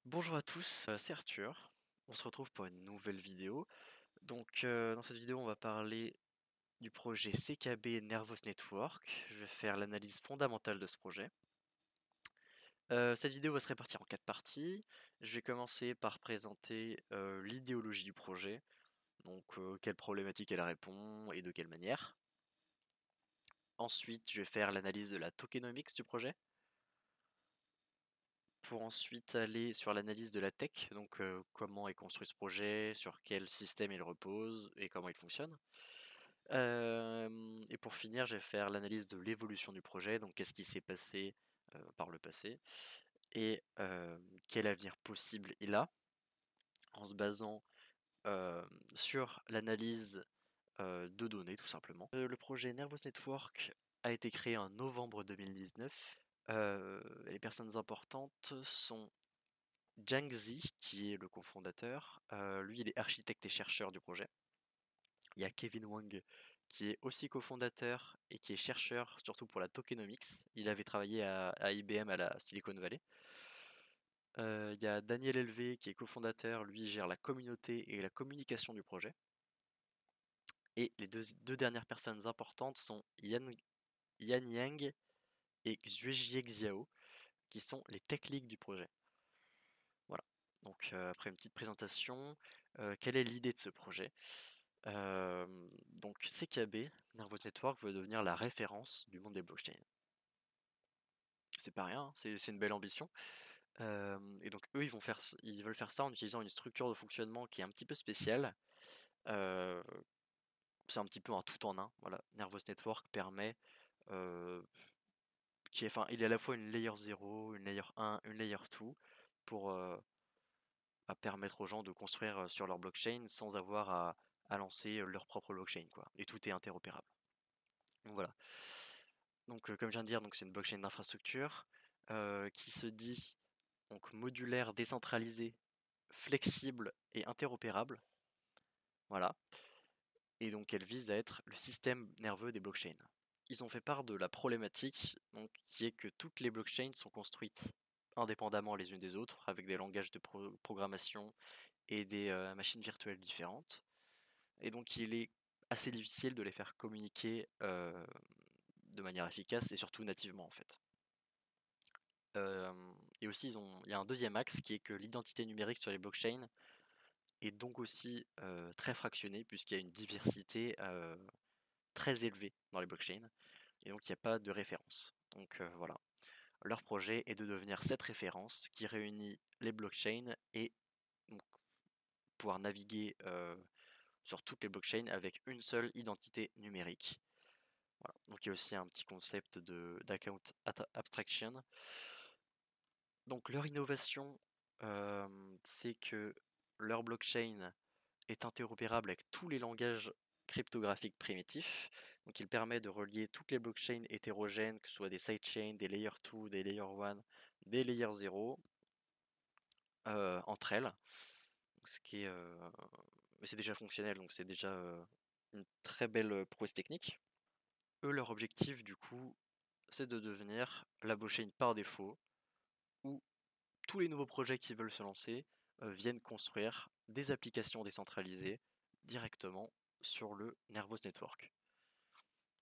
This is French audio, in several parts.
Bonjour à tous, c'est Arthur. On se retrouve pour une nouvelle vidéo. Donc, dans cette vidéo, on va parler du projet CKB Nervous Network. Je vais faire l'analyse fondamentale de ce projet. Cette vidéo va se répartir en 4 parties. Je vais commencer par présenter l'idéologie du projet, donc quelles problématiques elle répond et de quelle manière. Ensuite, je vais faire l'analyse de la tokenomics du projet, pour ensuite aller sur l'analyse de la tech, donc comment est construit ce projet, sur quel système il repose et comment il fonctionne. Et pour finir, je vais faire l'analyse de l'évolution du projet, donc qu'est-ce qui s'est passé par le passé et quel avenir possible il a, en se basant euh, sur l'analyse de données tout simplement. Le projet Nervous Network a été créé en novembre 2019. Les personnes importantes sont Jiang Zi, qui est le cofondateur. Lui, il est architecte et chercheur du projet. Il y a Kevin Wang, qui est aussi cofondateur et qui est chercheur, surtout pour la tokenomics. Il avait travaillé à IBM à la Silicon Valley. Il y a Daniel Elvé, qui est cofondateur. Lui gère la communauté et la communication du projet. Et les deux dernières personnes importantes sont Yan Yang et Xuejie Xiao, qui sont les tech leads du projet. Voilà. Donc après une petite présentation, quelle est l'idée de ce projet? Donc CKB, Nervous Network, veut devenir la référence du monde des blockchains. C'est pas rien, hein, c'est une belle ambition. Et donc eux, ils veulent faire ça en utilisant une structure de fonctionnement qui est un petit peu spéciale. Euh, c'est un petit peu un tout en un. Voilà. Nervous Network permet, euh, enfin, il est à la fois une layer 0, une layer 1, une layer 2 pour à permettre aux gens de construire sur leur blockchain sans avoir à lancer leur propre blockchain, quoi. Et tout est interopérable. Donc voilà. Donc comme je viens de dire, donc c'est une blockchain d'infrastructure qui se dit donc modulaire, décentralisée, flexible et interopérable. Voilà. Et donc elle vise à être le système nerveux des blockchains. Ils ont fait part de la problématique donc, qui est que toutes les blockchains sont construites indépendamment les unes des autres, avec des langages de programmation et des machines virtuelles différentes. Et donc il est assez difficile de les faire communiquer de manière efficace et surtout nativement en fait. Euh, et aussi il y a un deuxième axe qui est que l'identité numérique sur les blockchains est donc aussi très fractionnée puisqu'il y a une diversité très élevée dans les blockchains et donc il n'y a pas de référence. Donc voilà, leur projet est de devenir cette référence qui réunit les blockchains et donc, pouvoir naviguer sur toutes les blockchains avec une seule identité numérique. Voilà. Donc il y a aussi un petit concept d'account abstraction. Donc leur innovation, c'est que leur blockchain est interopérable avec tous les langages cryptographiques primitifs. Donc il permet de relier toutes les blockchains hétérogènes, que ce soit des sidechains, des layer 2, des layer 1, des layer 0, entre elles. Ce qui est, mais c'est déjà fonctionnel, donc c'est déjà une très belle prouesse technique. Eux, leur objectif, du coup, c'est de devenir la blockchain par défaut, où tous les nouveaux projets qui veulent se lancer viennent construire des applications décentralisées directement sur le Nervous Network.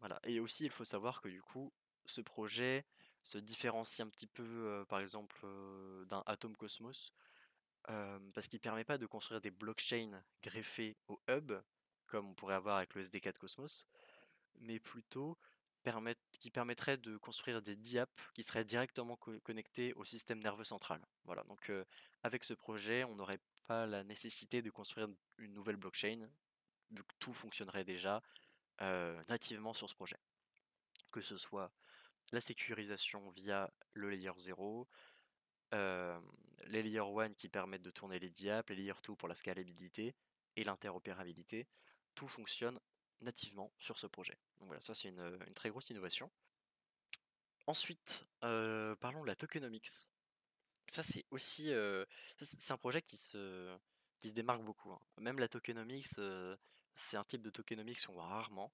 Voilà. Et aussi, il faut savoir que du coup, ce projet se différencie un petit peu, par exemple, d'un Atom Cosmos, parce qu'il ne permet pas de construire des blockchains greffées au hub, comme on pourrait avoir avec le SD4 Cosmos, mais plutôt qui permettrait de construire des DApps qui seraient directement connectés au système nerveux central. Voilà, donc avec ce projet, on n'aurait pas la nécessité de construire une nouvelle blockchain, vu que tout fonctionnerait déjà nativement sur ce projet. Que ce soit la sécurisation via le layer 0, euh, les layer 1 qui permettent de tourner les DApps, les layer 2 pour la scalabilité et l'interopérabilité, tout fonctionne nativement sur ce projet. Donc voilà, ça c'est une très grosse innovation. Ensuite, parlons de la tokenomics. Ça c'est aussi c'est un projet qui se démarque beaucoup, hein. Même la tokenomics, c'est un type de tokenomics qu'on voit rarement.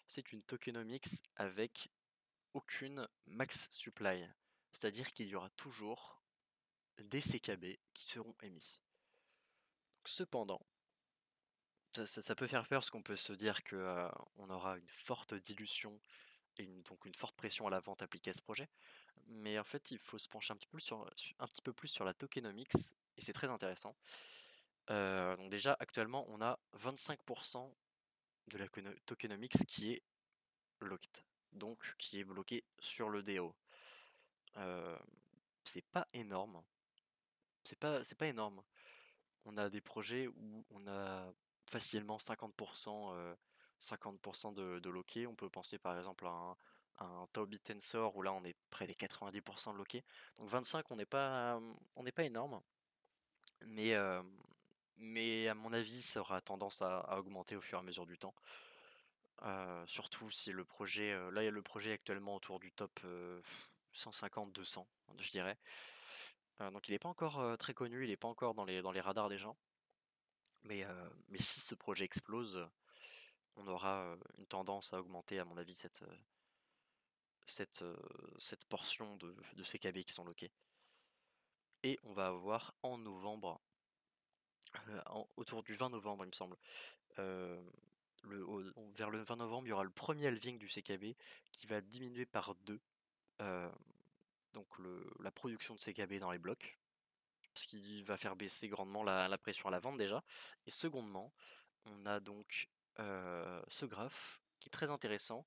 C'est une tokenomics avec aucune max supply. C'est-à-dire qu'il y aura toujours des CKB qui seront émis. Cependant, ça peut faire peur parce qu'on peut se dire que on aura une forte dilution et donc une forte pression à la vente appliquée à ce projet. Mais en fait, il faut se pencher un petit peu plus sur la tokenomics et c'est très intéressant. Donc déjà, actuellement, on a 25% de la tokenomics qui est locked, donc qui est bloqué sur le DAO. Euh, c'est pas énorme, c'est pas énorme. On a des projets où on a facilement 50%, 50% de loqué. On peut penser par exemple à un Taobi Tensor où là on est près des 90% de loqué. Donc 25, on n'est pas énorme, mais, euh, mais à mon avis ça aura tendance à augmenter au fur et à mesure du temps. Surtout si le projet, là il y a le projet actuellement autour du top 150-200, je dirais. Donc il n'est pas encore très connu, il n'est pas encore dans les radars des gens. Mais si ce projet explose, on aura une tendance à augmenter, à mon avis, cette portion de CKB qui sont loqués. Et on va avoir en novembre, autour du 20 novembre, il me semble, euh, vers le 20 novembre, il y aura le premier halving du CKB qui va diminuer par 2 donc la production de CKB dans les blocs, ce qui va faire baisser grandement la pression à la vente déjà. Et secondement, on a donc ce graphe qui est très intéressant,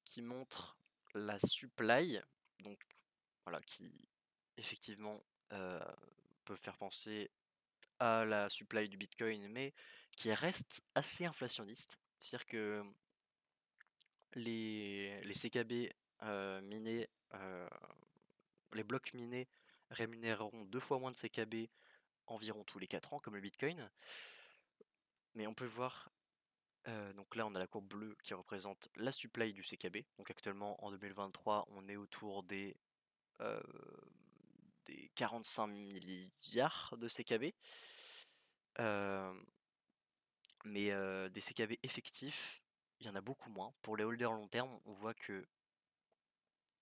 qui montre la supply, donc voilà, qui effectivement euh, peut faire penser à la supply du Bitcoin, mais qui reste assez inflationniste. C'est-à-dire que les CKB minés, les blocs minés rémunéreront 2 fois moins de CKB environ tous les 4 ans, comme le Bitcoin. Mais on peut voir, donc là on a la courbe bleue qui représente la supply du CKB. Donc actuellement en 2023 on est autour euh, des 45 milliards de CKB. Mais des CKB effectifs, il y en a beaucoup moins. Pour les holders long terme, on voit que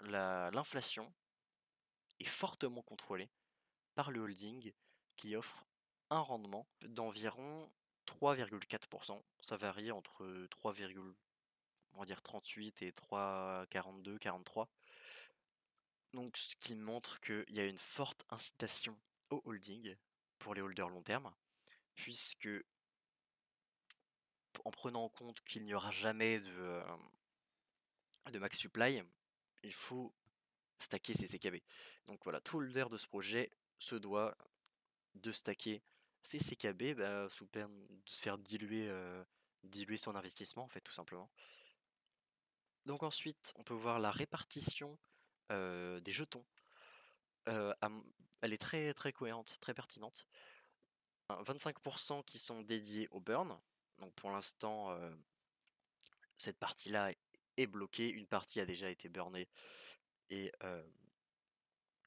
l'inflation est fortement contrôlée par le holding qui offre un rendement d'environ 3,4%. Ça varie entre 3, on va dire 38 et 3,42, 43. Donc ce qui montre qu'il y a une forte incitation au holding pour les holders long terme, puisque en prenant en compte qu'il n'y aura jamais de max supply, il faut stacker ses CKB. Donc voilà, tout holder de ce projet se doit de stacker ses CKB sous peine de se faire diluer son investissement en fait tout simplement. Donc ensuite on peut voir la répartition des jetons. Elle est très très cohérente, très pertinente. 25% qui sont dédiés au burn. Donc pour l'instant cette partie-là est bloquée, une partie a déjà été burnée et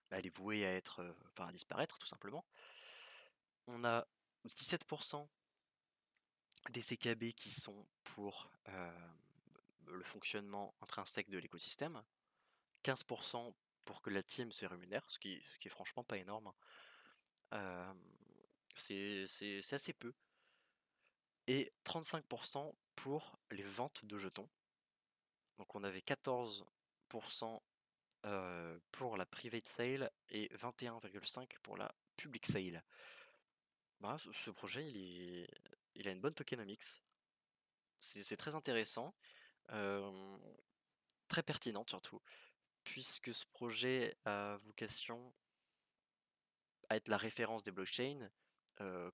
elle est vouée à être, à disparaître tout simplement. On a 17% des CKB qui sont pour le fonctionnement intrinsèque de l'écosystème, 15% pour que la team se rémunère, ce qui est franchement pas énorme. Euh, c'est assez peu. Et 35% pour les ventes de jetons. Donc on avait 14% pour la private sale et 21,5% pour la public sale. Bah, ce projet, il a une bonne tokenomics. C'est très intéressant, euh, très pertinente surtout, puisque ce projet a vocation à être la référence des blockchains.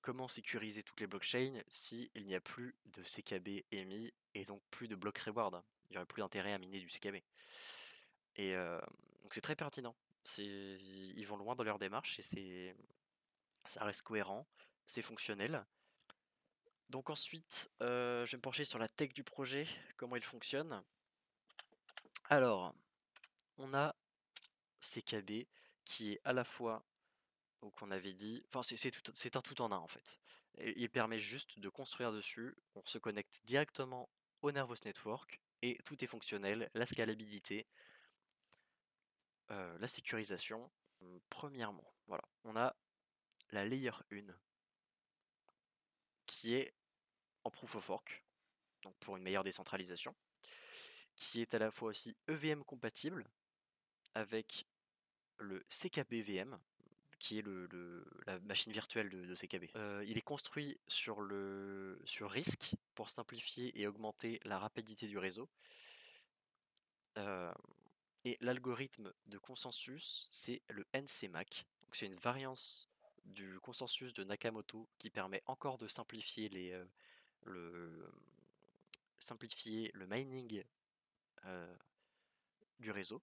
Comment sécuriser toutes les blockchains s'il n'y a plus de CKB émis et donc plus de block reward? Il n'y aurait plus d'intérêt à miner du CKB. Et donc c'est très pertinent. Ils vont loin dans leur démarche et ça reste cohérent, c'est fonctionnel. Donc ensuite, je vais me pencher sur la tech du projet, comment il fonctionne. Alors, on a CKB qui est à la fois, donc on avait dit, enfin c'est un tout en un en fait. Et il permet juste de construire dessus, on se connecte directement au Nervous Network et tout est fonctionnel, la scalabilité, la sécurisation. Premièrement, voilà, on a la layer 1, qui est en proof of work, donc pour une meilleure décentralisation, qui est à la fois aussi EVM compatible avec le CKB-VM, qui est la machine virtuelle de CKB. Il est construit sur RISC pour simplifier et augmenter la rapidité du réseau. Et l'algorithme de consensus, c'est le NCMAC. C'est une variance du consensus de Nakamoto qui permet encore de simplifier le mining du réseau.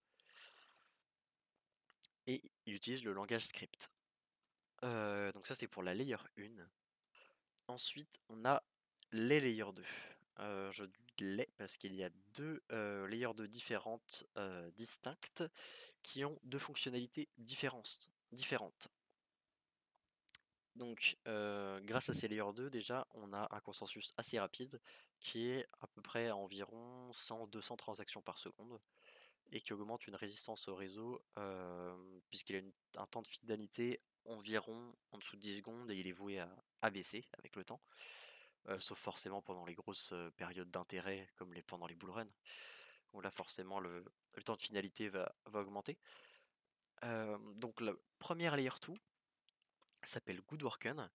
Et il utilise le langage script. Donc ça c'est pour la layer 1. Ensuite on a les layers 2. Je dis les parce qu'il y a deux layers 2 différentes, distinctes, qui ont deux fonctionnalités différentes. Donc grâce à ces layers 2 déjà on a un consensus assez rapide qui est à peu près à environ 100-200 transactions par seconde et qui augmente une résistance au réseau puisqu'il a un temps de fidélité environ en dessous de 10 secondes et il est voué à baisser avec le temps, sauf forcément pendant les grosses périodes d'intérêt comme pendant les bull runs où là forcément le temps de finalité va augmenter. Donc la première layer 2 s'appelle Goodworken.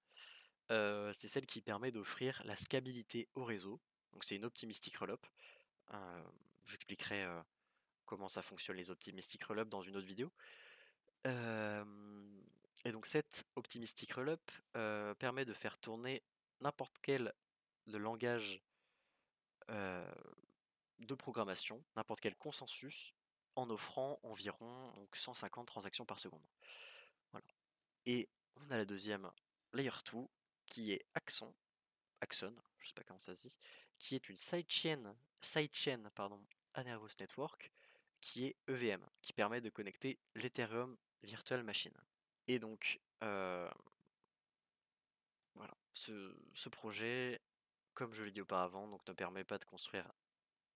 C'est celle qui permet d'offrir la scalabilité au réseau. Donc c'est une optimistic rollup. J'expliquerai comment ça fonctionne les optimistic rollup dans une autre vidéo. Et donc cette optimistic rollup permet de faire tourner n'importe quel langage de programmation, n'importe quel consensus, en offrant environ donc, 150 transactions par seconde. Voilà. Et on a la deuxième layer 2 qui est Axon, je sais pas comment ça se dit, qui est une sidechain à Nervous Network, qui est EVM, qui permet de connecter l'Ethereum Virtual Machine. Et donc, voilà, ce projet, comme je l'ai dit auparavant, donc, ne permet pas de construire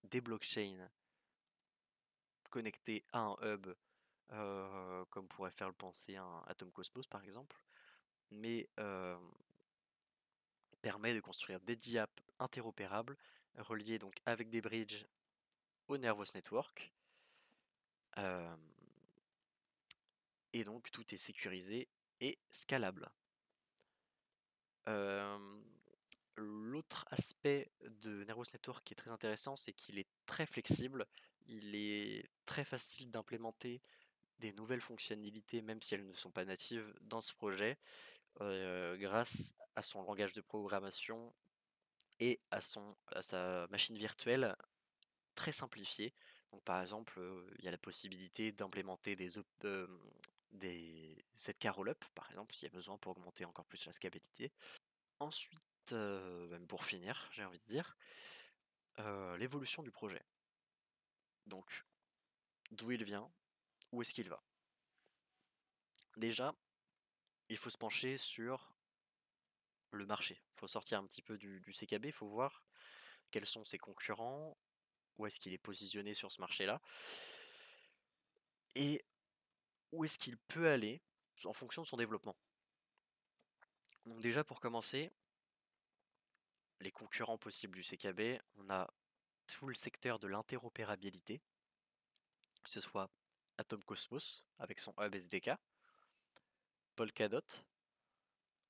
des blockchains connectés à un hub, comme pourrait faire le penser un Atom Cosmos par exemple, mais permet de construire des DApps interopérables, reliés donc avec des bridges au Nervous Network. Et donc tout est sécurisé et scalable. L'autre aspect de Nervous Network qui est très intéressant, c'est qu'il est très flexible, il est très facile d'implémenter des nouvelles fonctionnalités, même si elles ne sont pas natives dans ce projet, grâce à son langage de programmation et à sa machine virtuelle très simplifiée. Donc par exemple, il y a la possibilité d'implémenter des ZK Rollup, par exemple, s'il y a besoin pour augmenter encore plus la scalabilité. Ensuite, même pour finir, j'ai envie de dire, l'évolution du projet. Donc, d'où il vient, où est-ce qu'il va? Déjà, il faut se pencher sur le marché. Il faut sortir un petit peu du CKB, il faut voir quels sont ses concurrents, où est-ce qu'il est positionné sur ce marché-là, et où est-ce qu'il peut aller en fonction de son développement. Donc déjà, pour commencer, les concurrents possibles du CKB, on a tout le secteur de l'interopérabilité, que ce soit Atom Cosmos avec son hub SDK, Polkadot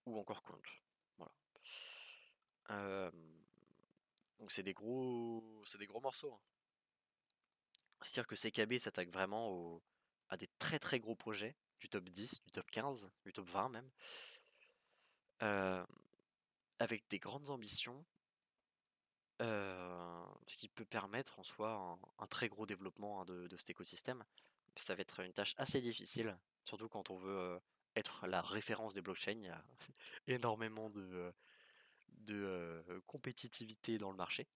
ou encore Conch. Voilà. Donc c'est des gros morceaux, hein. C'est-à-dire que CKB s'attaque vraiment à des très très gros projets du top 10, du top 15, du top 20 même, avec des grandes ambitions, ce qui peut permettre en soi un très gros développement, hein, de cet écosystème. Ça va être une tâche assez difficile, surtout quand on veut être la référence des blockchains. Il y a énormément de compétitivité dans le marché.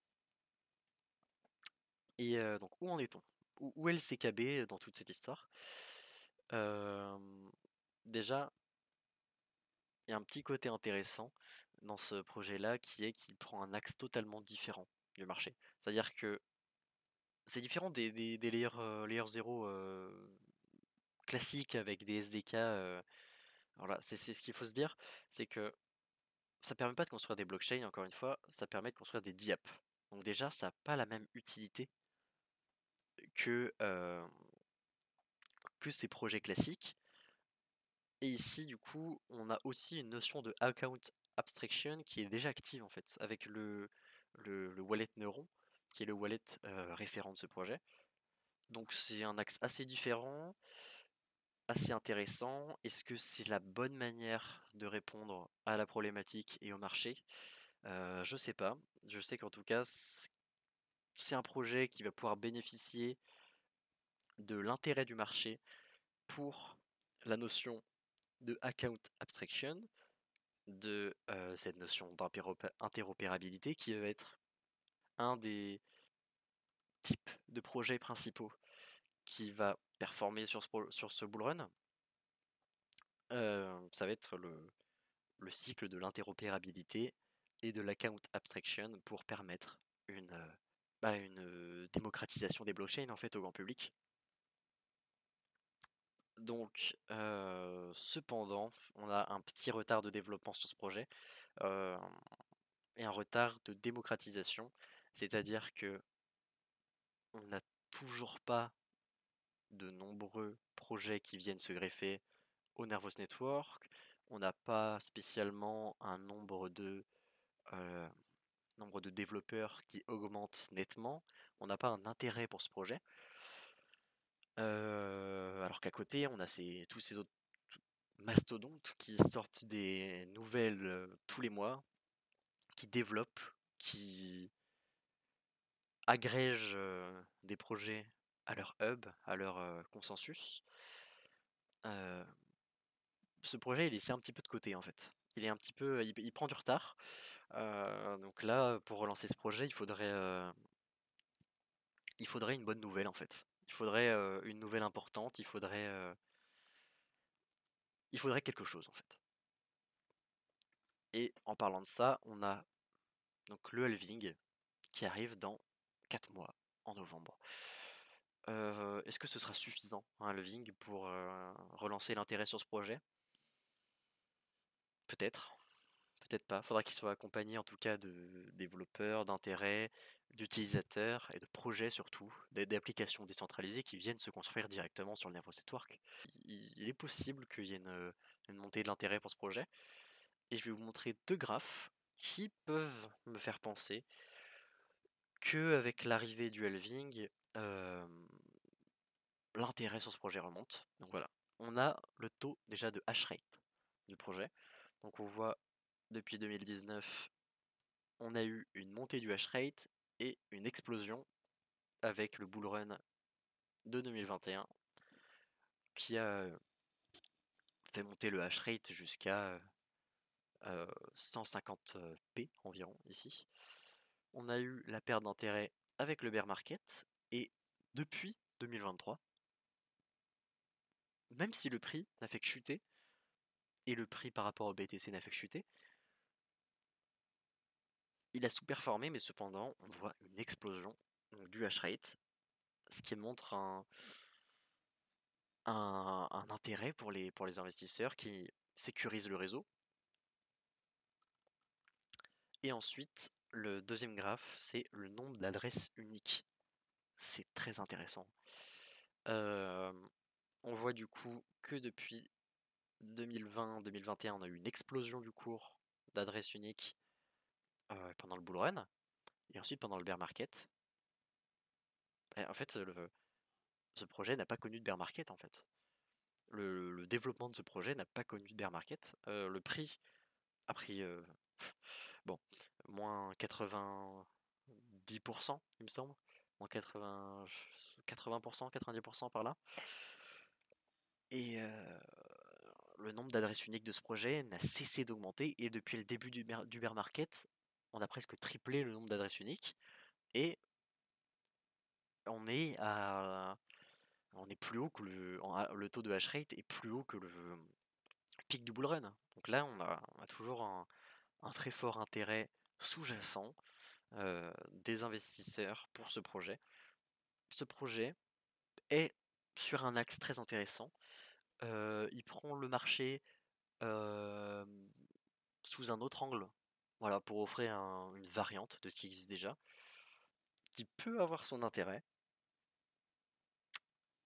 Et donc où en est-on? Où est le CKB dans toute cette histoire? Déjà, il y a un petit côté intéressant dans ce projet-là qui est qu'il prend un axe totalement différent du marché. C'est-à-dire que c'est différent des layers 0 classiques avec des SDK Alors là, c'est ce qu'il faut se dire, c'est que ça permet pas de construire des blockchains, encore une fois, ça permet de construire des DApps. Donc déjà, ça n'a pas la même utilité que, que ces projets classiques. Et ici, du coup, on a aussi une notion de account abstraction qui est déjà active en fait, avec le wallet Neuron, qui est le wallet référent de ce projet. Donc c'est un axe assez différent, assez intéressant. Est-ce que c'est la bonne manière de répondre à la problématique et au marché? Je sais pas. Je sais qu'en tout cas, c'est un projet qui va pouvoir bénéficier de l'intérêt du marché pour la notion de account abstraction, de cette notion d'interopérabilité qui va être un des types de projets principaux qui va performer sur ce bull run. Ça va être le cycle de l'interopérabilité et de l'account abstraction pour permettre une démocratisation des blockchains en fait au grand public. Donc, cependant, on a un petit retard de développement sur ce projet euh, et un retard de démocratisation, c'est-à-dire que on n'a toujours pas de nombreux projets qui viennent se greffer au Nervous Network. On n'a pas spécialement un euh, nombre de développeurs qui augmente nettement. On n'a pas un intérêt pour ce projet. Alors qu'à côté, on a tous ces autres mastodontes qui sortent des nouvelles tous les mois, qui développent, qui agrègent des projets à leur hub, à leur consensus. Euh, Ce projet, il est laissé un petit peu de côté en fait. Il est un petit peu, il prend du retard. Donc là, pour relancer ce projet, il faudrait une bonne nouvelle en fait. Il faudrait une nouvelle importante. Il faudrait quelque chose en fait. Et en parlant de ça, on a donc le halving qui arrive dans 4 mois, en novembre. Est-ce que ce sera suffisant, un halving, pour relancer l'intérêt sur ce projet? Peut-être, peut-être pas. Faudra qu'il soit accompagné en tout cas de développeurs, d'intérêts, d'utilisateurs et de projets surtout, d'applications décentralisées qui viennent se construire directement sur le Nervous Network. Il est possible qu'il y ait une montée de l'intérêt pour ce projet. Et je vais vous montrer deux graphes qui peuvent me faire penser que avec l'arrivée du halving, euh, l'intérêt sur ce projet remonte. Donc voilà, on a le taux déjà de hash rate du projet. Donc on voit depuis 2019, on a eu une montée du hash rate et une explosion avec le bull run de 2021 qui a fait monter le hash rate jusqu'à 150p environ ici. On a eu la perte d'intérêt avec le bear market et depuis 2023, même si le prix n'a fait que chuter et le prix par rapport au BTC n'a fait que chuter, il a sous-performé, mais cependant, on voit une explosion du hash rate, ce qui montre un intérêt pour les investisseurs qui sécurisent le réseau. Et ensuite, le deuxième graphe, c'est le nombre d'adresses uniques. C'est très intéressant. Euh, on voit du coup que depuis 2020-2021, on a eu une explosion du cours d'adresses uniques pendant le bull run et ensuite pendant le bear market. Et en fait, ce projet n'a pas connu de bear market en fait. Le développement de ce projet n'a pas connu de bear market. Le prix a pris bon, moins 90%, il me semble. Moins 80%, 90% par là. Et le nombre d'adresses uniques de ce projet n'a cessé d'augmenter. Et depuis le début du bear market, on a presque triplé le nombre d'adresses uniques. Et on est à. On est plus haut que le taux de hash rate est plus haut que le pic du bull run. Donc là, on a toujours un très fort intérêt sous-jacent des investisseurs pour ce projet. Ce projet est sur un axe très intéressant. Il prend le marché euh, sous un autre angle. Voilà, pour offrir une variante de ce qui existe déjà, qui peut avoir son intérêt.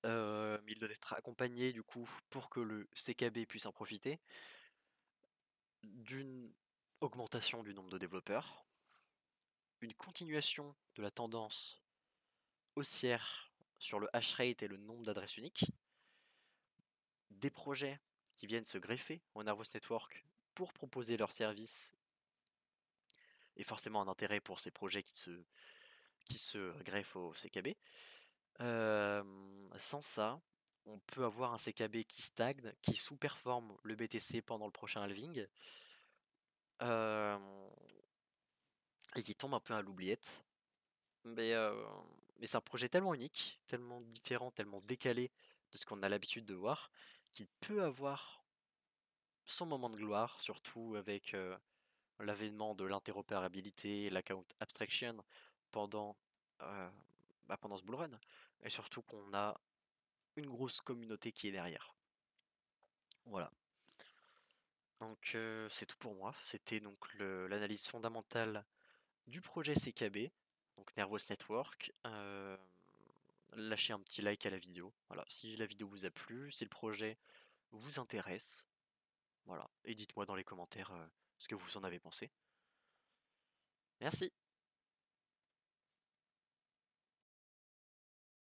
Mais il doit être accompagné du coup pour que le CKB puisse en profiter d'une augmentation du nombre de développeurs, une continuation de la tendance haussière sur le hash rate et le nombre d'adresses uniques, des projets qui viennent se greffer au Nervos Network pour proposer leurs services et forcément un intérêt pour ces projets qui se greffent au CKB. Sans ça, on peut avoir un CKB qui stagne, qui sous-performe le BTC pendant le prochain halving, euh, et qui tombe un peu à l'oubliette. Mais, euh, mais c'est un projet tellement unique, tellement différent, tellement décalé de ce qu'on a l'habitude de voir, qu'il peut avoir son moment de gloire, surtout avec l'avènement de l'interopérabilité, l'account abstraction pendant, euh, pendant ce bull run. Et surtout qu'on a une grosse communauté qui est derrière. Voilà. Donc c'est tout pour moi. C'était donc l'analyse fondamentale du projet CKB, donc Nervous Network. Lâchez un petit like à la vidéo. Voilà, si la vidéo vous a plu, si le projet vous intéresse, voilà. Et dites-moi dans les commentaires ce que vous en avez pensé. Merci.